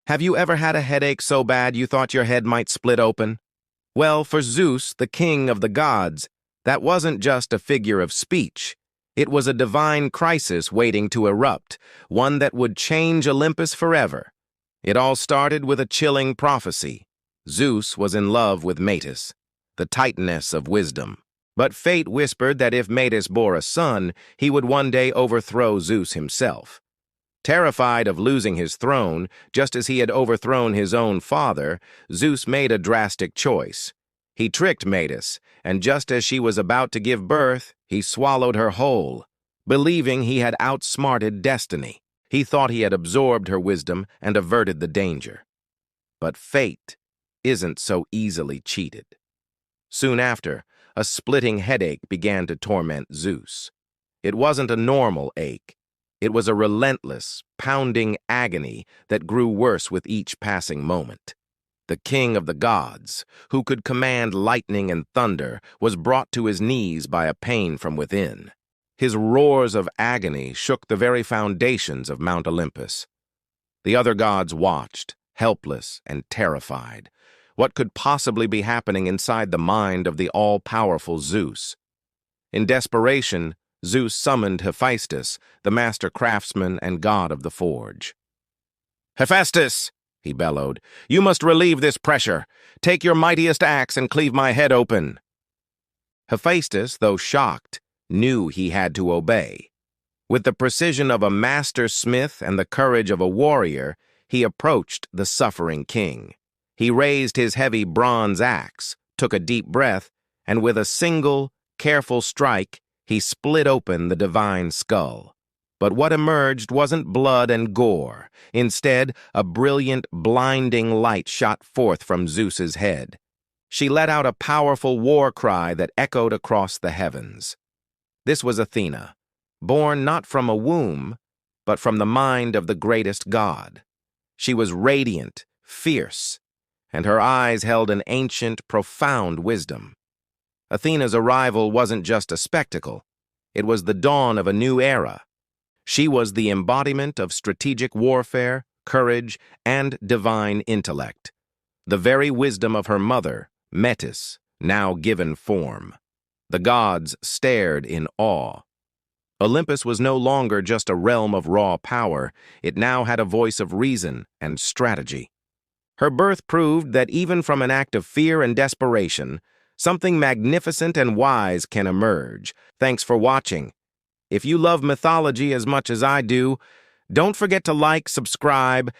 Have you ever had a headache so bad you thought your head might split open? Well, for Zeus, the king of the gods, that wasn't just a figure of speech. It was a divine crisis waiting to erupt, one that would change Olympus forever. It all started with a chilling prophecy. Zeus was in love with Metis, the Titaness of wisdom. But fate whispered that if Metis bore a son, he would one day overthrow Zeus himself. Terrified of losing his throne, just as he had overthrown his own father, Zeus made a drastic choice. He tricked Metis, and just as she was about to give birth, he swallowed her whole. Believing he had outsmarted destiny, he thought he had absorbed her wisdom and averted the danger. But fate isn't so easily cheated. Soon after, a splitting headache began to torment Zeus. It wasn't a normal ache. It was a relentless, pounding agony that grew worse with each passing moment. The king of the gods, who could command lightning and thunder, was brought to his knees by a pain from within. His roars of agony shook the very foundations of Mount Olympus. The other gods watched, helpless and terrified. What could possibly be happening inside the mind of the all-powerful Zeus? In desperation, Zeus summoned Hephaestus, the master craftsman and god of the forge. "Hephaestus," he bellowed, "you must relieve this pressure. Take your mightiest axe and cleave my head open." Hephaestus, though shocked, knew he had to obey. With the precision of a master smith and the courage of a warrior, he approached the suffering king. He raised his heavy bronze axe, took a deep breath, and with a single, careful strike, he split open the divine skull. But what emerged wasn't blood and gore. Instead, a brilliant, blinding light shot forth from Zeus's head. She let out a powerful war cry that echoed across the heavens. This was Athena, born not from a womb, but from the mind of the greatest god. She was radiant, fierce, and her eyes held an ancient, profound wisdom. Athena's arrival wasn't just a spectacle. It was the dawn of a new era. She was the embodiment of strategic warfare, courage, and divine intellect. The very wisdom of her mother, Metis, now given form. The gods stared in awe. Olympus was no longer just a realm of raw power. It now had a voice of reason and strategy. Her birth proved that even from an act of fear and desperation, something magnificent and wise can emerge. Thanks for watching. If you love mythology as much as I do, don't forget to like, subscribe,